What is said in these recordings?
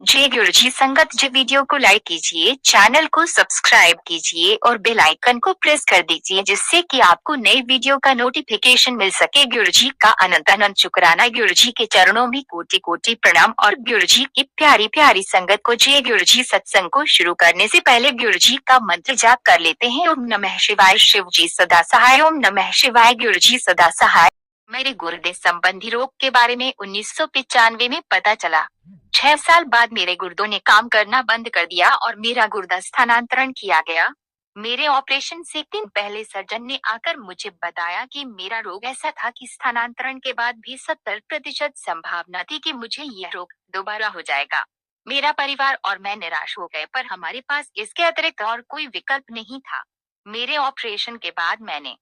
जय गुरुजी संगत जी, वीडियो को लाइक कीजिए, चैनल को सब्सक्राइब कीजिए और बेल आइकन को प्रेस कर दीजिए, जिससे कि आपको नई वीडियो का नोटिफिकेशन मिल सके। गुरुजी का अनंत अनंत शुक्राना। गुरुजी के चरणों में कोटि कोटि प्रणाम। और गुरुजी की प्यारी प्यारी संगत को जय गुरुजी। सत्संग को शुरू करने से पहले गुरुजी का मंत्र जाप कर लेते हैं। ओम नमः शिवाय। शिव जी सदा सहाय। ओम नमः शिवाय। गुरुजी सदा सहाय। मेरे गुर्दे संबंधी रोग के बारे में 1995 में पता चला। 6 साल बाद मेरे गुर्दों ने काम करना बंद कर दिया और मेरा गुर्दा स्थानांतरण किया गया। मेरे ऑपरेशन से 3 दिन पहले सर्जन ने आकर मुझे बताया कि मेरा रोग ऐसा था कि स्थानांतरण के बाद भी 70% संभावना थी कि मुझे यह रोग दोबारा हो जाएगा। मेरा परिवार और मैं निराश हो गए, पर हमारे पास इसके अतिरिक्त और कोई विकल्प नहीं था। मेरे ऑपरेशन के बाद मैंने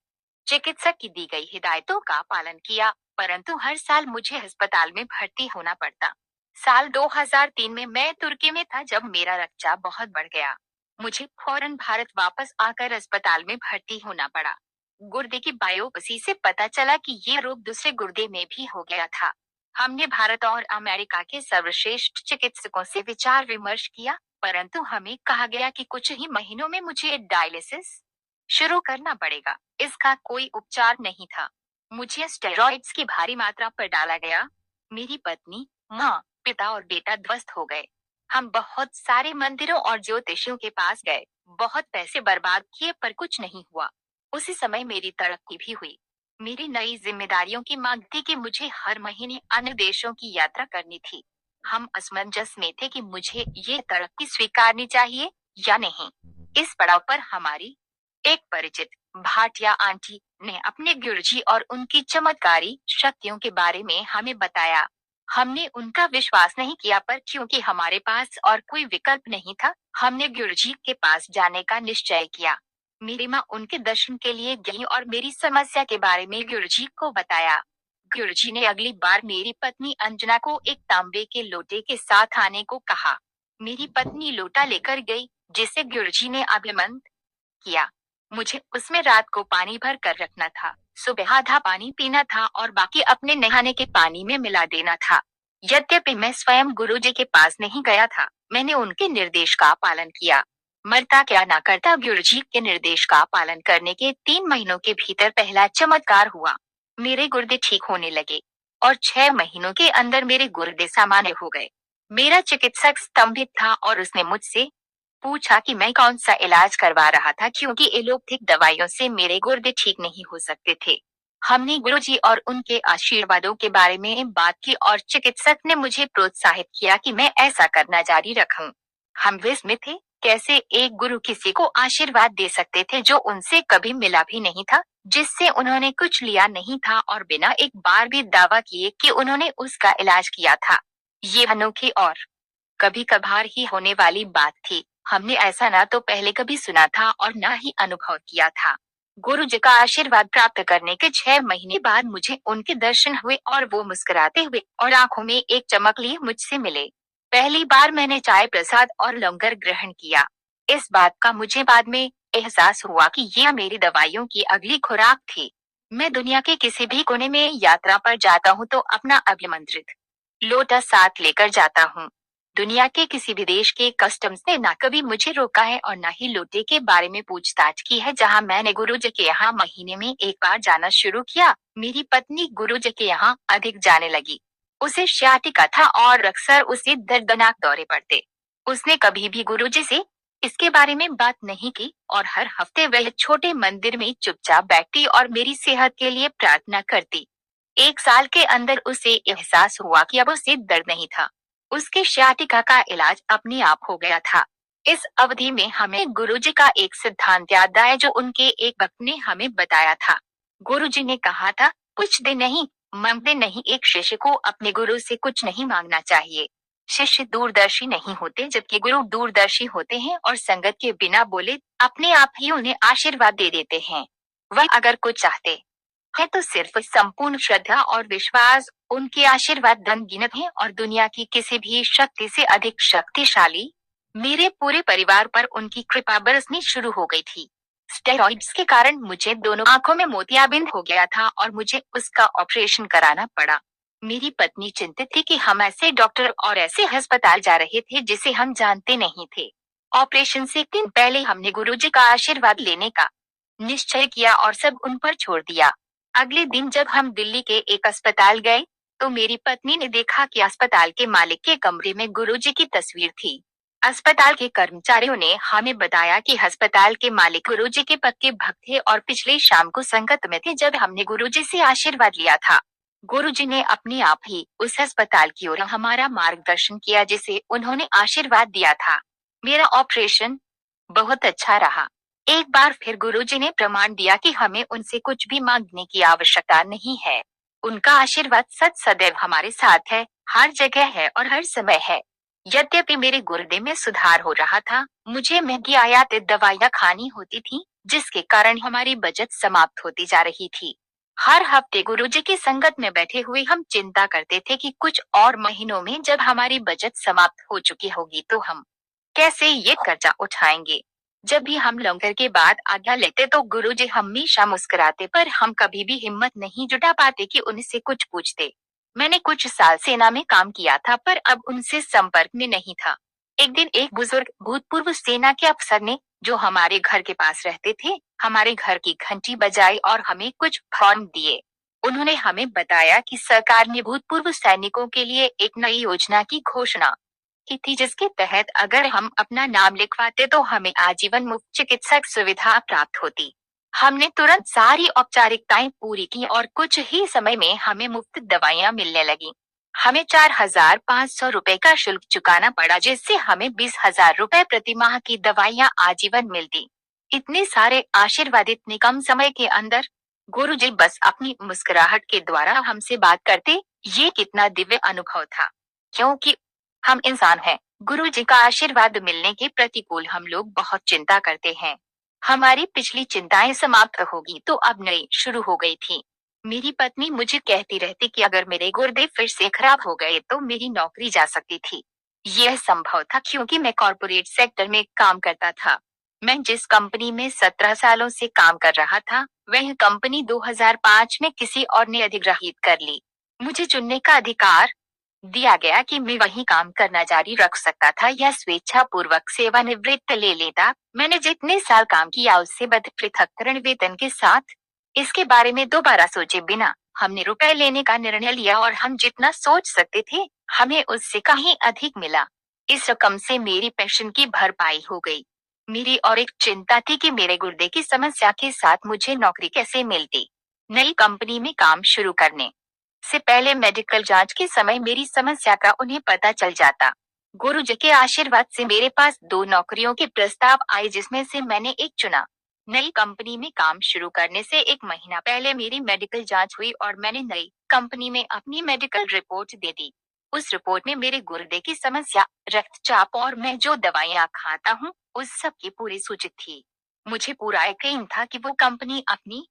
चिकित्सक की दी गई हिदायतों का पालन किया, परंतु हर साल मुझे अस्पताल में भर्ती होना पड़ता। साल 2003 में मैं तुर्की में था जब मेरा रक्तचाप बहुत बढ़ गया। मुझे फौरन भारत वापस आकर अस्पताल में भर्ती होना पड़ा। गुर्दे की बायोप्सी से पता चला कि ये रोग दूसरे गुर्दे में भी हो गया था। हमने भारत और अमेरिका के सर्वश्रेष्ठ चिकित्सकों से विचार विमर्श किया, परंतु हमें कहा गया कि कुछ ही महीनों में मुझे डायलिसिस शुरू करना पड़ेगा। इसका कोई उपचार नहीं था। मुझे स्टेरॉइड्स की भारी मात्रा पर डाला गया। मेरी पत्नी, माँ, पिता और बेटा ध्वस्त हो गए। हम बहुत सारे मंदिरों और ज्योतिषियों के पास गए, बहुत पैसे बर्बाद किए, पर कुछ नहीं हुआ। उसी समय मेरी तरक्की भी हुई। मेरी नई जिम्मेदारियों की मांग थी कि मुझे हर महीने अन्य देशों की यात्रा करनी थी। हम असमंजस में थे कि मुझे ये तरक्की स्वीकारनी चाहिए या नहीं। इस पड़ाव पर हमारी एक परिचित भाटिया आंटी ने अपने गुरुजी और उनकी चमत्कारी शक्तियों के बारे में हमें बताया। हमने उनका विश्वास नहीं किया, पर क्योंकि हमारे पास और कोई विकल्प नहीं था, हमने गुरुजी के पास जाने का निश्चय किया। मेरी माँ उनके दर्शन के लिए गई और मेरी समस्या के बारे में गुरुजी को बताया। गुरुजी ने अगली बार मेरी पत्नी अंजना को एक तांबे के लोटे के साथ आने को कहा। मेरी पत्नी लोटा लेकर गई, जिसे गुरुजी ने अभिमंत्रित किया। मुझे उसमें रात को पानी भर कर रखना था, सुबह आधा पानी पीना था और बाकी अपने नहाने के पानी में मिला देना था। यद्यपि मैं स्वयं गुरुजी के पास नहीं गया था, मैंने उनके निर्देश का पालन किया। मरता क्या ना करता। गुरुजी के निर्देश का पालन करने के 3 महीनों के भीतर पहला चमत्कार हुआ। मेरे गुर्दे ठीक होने लगे और 6 महीनों के अंदर मेरे गुर्दे सामान्य हो गए। मेरा चिकित्सक स्तंभित था और उसने मुझसे पूछा कि मैं कौन सा इलाज करवा रहा था, क्योंकि एलोपैथिक दवाइयों से मेरे गुर्दे ठीक नहीं हो सकते थे। हमने गुरुजी और उनके आशीर्वादों के बारे में बात की और चिकित्सक ने मुझे प्रोत्साहित किया कि मैं ऐसा करना जारी रखूं। हम विस्मित थे, कैसे एक गुरु किसी को आशीर्वाद दे सकते थे जो उनसे कभी मिला भी नहीं था, जिससे उन्होंने कुछ लिया नहीं था और बिना एक बार भी दावा किए कि उन्होंने उसका इलाज किया था। ये अनोखी और कभी कभार ही होने वाली बात थी। हमने ऐसा ना तो पहले कभी सुना था और ना ही अनुभव किया था। गुरु जी का आशीर्वाद प्राप्त करने के 6 महीने बाद मुझे उनके दर्शन हुए और वो मुस्कुराते हुए और आंखों में एक चमक लिए मुझसे मिले। पहली बार मैंने चाय प्रसाद और लंगर ग्रहण किया। इस बात का मुझे बाद में एहसास हुआ कि यह मेरी दवाइयों की अगली खुराक थी। मैं दुनिया के किसी भी कोने में यात्रा पर जाता हूँ तो अपना अभिमंत्रित लोटा साथ लेकर जाता हूँ। दुनिया के किसी भी देश के कस्टम्स ने ना कभी मुझे रोका है और ना ही लोटे के बारे में पूछताछ की है। जहां मैंने गुरुजी के यहाँ महीने में एक बार जाना शुरू किया, मेरी पत्नी गुरुजी के यहाँ अधिक जाने लगी। उसे सियाटिका था और अक्सर उसे दर्दनाक दौरे पड़ते। उसने कभी भी गुरुजी से इसके बारे में बात नहीं की और हर हफ्ते वह छोटे मंदिर में चुपचाप बैठती और मेरी सेहत के लिए प्रार्थना करती। 1 साल के अंदर उसे एहसास हुआ कि अब उसे दर्द नहीं था। उसके सियाटिका का इलाज अपने आप हो गया था। इस अवधि में हमें गुरुजी का एक सिद्धांत याद आया जो उनके एक भक्त ने हमें बताया था। गुरुजी ने कहा था, पूछते नहीं, मांगते नहीं। एक शिष्य को अपने गुरु से कुछ नहीं मांगना चाहिए। शिष्य दूरदर्शी नहीं होते, जबकि गुरु दूरदर्शी होते हैं और संगत के बिना बोले अपने आप ही उन्हें आशीर्वाद दे देते हैं। वह अगर कुछ चाहते है तो सिर्फ संपूर्ण श्रद्धा और विश्वास। उनके आशीर्वाद अनगिनत हैं और दुनिया की किसी भी शक्ति से अधिक शक्तिशाली। मेरे पूरे परिवार पर उनकी कृपा बरसनी शुरू हो गई थी। स्टेरॉइड्स के कारण मुझे दोनों आंखों में मोतियाबिंद हो गया था और मुझे उसका ऑपरेशन कराना पड़ा। मेरी पत्नी चिंतित थी कि हम ऐसे डॉक्टर और ऐसे अस्पताल जा रहे थे जिसे हम जानते नहीं थे। ऑपरेशन से एक दिन पहले हमने गुरुजी का आशीर्वाद लेने का निश्चय किया और सब उन पर छोड़ दिया। अगले दिन जब हम दिल्ली के एक अस्पताल गए, तो मेरी पत्नी ने देखा कि अस्पताल के मालिक के कमरे में गुरुजी की तस्वीर थी। अस्पताल के कर्मचारियों ने हमें बताया कि अस्पताल के मालिक गुरुजी के पक्के भक्त थे और पिछली शाम को संगत में थे जब हमने गुरुजी से आशीर्वाद लिया था। गुरुजी ने अपने आप ही उस अस्पताल की ओर हमारा मार्गदर्शन किया जिसे उन्होंने आशीर्वाद दिया था। मेरा ऑपरेशन बहुत अच्छा रहा। एक बार फिर गुरुजी ने प्रमाण दिया कि हमें उनसे कुछ भी मांगने की आवश्यकता नहीं है। उनका आशीर्वाद सदैव हमारे साथ है, हर जगह है और हर समय है। यद्यपि मेरे गुर्दे में सुधार हो रहा था, मुझे महंगी आयातित दवाइयाँ खानी होती थी, जिसके कारण हमारी बचत समाप्त होती जा रही थी। हर हफ्ते गुरुजी की संगत में बैठे हुए हम चिंता करते थे कि कुछ और महीनों में जब हमारी बचत समाप्त हो चुकी होगी तो हम कैसे ये कर्जा उठाएंगे। जब भी हम लंगर के बाद आज्ञा लेते तो गुरुजी हमेशा मुस्कुराते, पर हम कभी भी हिम्मत नहीं जुटा पाते कि उनसे कुछ पूछते। मैंने कुछ साल सेना में काम किया था, पर अब उनसे संपर्क में नहीं था। एक दिन एक बुजुर्ग भूतपूर्व सेना के अफसर ने, जो हमारे घर के पास रहते थे, हमारे घर की घंटी बजाई और हमें कुछ फॉर्म दिए। उन्होंने हमें बताया कि सरकार ने भूतपूर्व सैनिकों के लिए एक नई योजना की घोषणा की थी, जिसके तहत अगर हम अपना नाम लिखवाते तो हमें आजीवन मुफ्त चिकित्सक सुविधा प्राप्त होती। हमने तुरंत सारी औपचारिकताएं पूरी की और कुछ ही समय में हमें मुफ्त दवाइयां मिलने लगी। हमें 4,500 रुपए का शुल्क चुकाना पड़ा, जिससे हमें 20,000 रुपए प्रति माह की दवाइयां आजीवन मिलती। इतने सारे आशीर्वाद इतने कम समय के अंदर। गुरुजी बस अपनी मुस्कुराहट के द्वारा हमसे बात करते। ये कितना दिव्य अनुभव था। क्योंकि हम इंसान हैं, गुरुजी का आशीर्वाद मिलने के प्रतिकूल हम लोग बहुत चिंता करते हैं। हमारी पिछली चिंताएं समाप्त होगी तो अब नई शुरू हो गई थी। मेरी पत्नी मुझे कहती रहती कि अगर मेरे गुर्दे फिर से खराब हो गए तो मेरी नौकरी जा सकती थी। यह संभव था क्योंकि मैं कॉरपोरेट सेक्टर में काम करता था। मैं जिस कंपनी में 17 सालों से काम कर रहा था, वह कंपनी 2005 में किसी और ने अधिग्रहित कर ली। मुझे चुनने का अधिकार दिया गया कि मैं वही काम करना जारी रख सकता था या स्वेच्छा पूर्वक सेवानिवृत्त ले लेता। मैंने जितने साल काम किया उससे बद पृथक्करण वेतन के साथ। इसके बारे में दोबारा सोचे बिना हमने रुपए लेने का निर्णय लिया और हम जितना सोच सकते थे, हमें उससे कहीं अधिक मिला। इस रकम से मेरी पेंशन की भरपाई हो गई। मेरी और एक चिंता थी कि मेरे गुर्दे की समस्या के साथ मुझे नौकरी कैसे मिलती। नई कंपनी में काम शुरू करने से पहले मेडिकल जांच के समय मेरी समस्या का उन्हें पता चल जाता। गुरुजी के आशीर्वाद से मेरे पास 2 नौकरियों के प्रस्ताव आए, जिसमें से मैंने एक चुना। नई कंपनी में काम शुरू करने से 1 महीना पहले मेरी मेडिकल जांच हुई और मैंने नई कंपनी में अपनी मेडिकल रिपोर्ट दे दी। उस रिपोर्ट में मेरे गुर्दे की समस्या, रक्तचाप और मैं जो दवाइयाँ खाता हूँ, उस सब की पूरी सूची थी। मुझे पूरा यकीन था कि वो कंपनी अपनी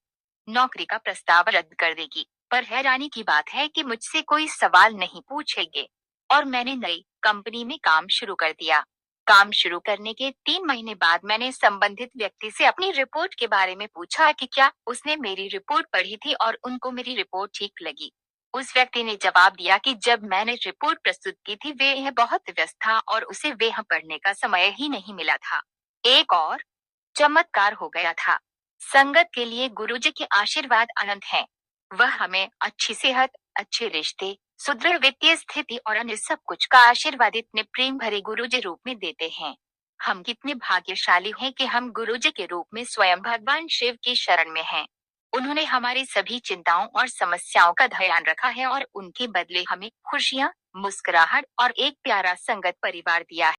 नौकरी का प्रस्ताव रद्द कर देगी, पर हैरानी की बात है कि मुझसे कोई सवाल नहीं पूछेंगे और मैंने नई कंपनी में काम शुरू कर दिया। काम शुरू करने के 3 महीने बाद मैंने संबंधित व्यक्ति से अपनी रिपोर्ट के बारे में पूछा कि क्या उसने मेरी रिपोर्ट पढ़ी थी और उनको मेरी रिपोर्ट ठीक लगी। उस व्यक्ति ने जवाब दिया कि जब मैंने रिपोर्ट प्रस्तुत की थी वे यह बहुत व्यस्त था और उसे वह पढ़ने का समय ही नहीं मिला था। एक और चमत्कार हो गया था। संगत के लिए गुरुजी के आशीर्वाद अनंत हैं। वह हमें अच्छी सेहत, अच्छे रिश्ते, सुदृढ़ वित्तीय स्थिति और अन्य सब कुछ का आशीर्वाद इतने प्रेम भरे गुरुजी रूप में देते हैं। हम कितने भाग्यशाली हैं कि हम गुरुजी के रूप में स्वयं भगवान शिव की शरण में हैं। उन्होंने हमारी सभी चिंताओं और समस्याओं का ध्यान रखा है और उनके बदले हमें खुशियाँ, मुस्कुराहट और एक प्यारा संगत परिवार दिया है।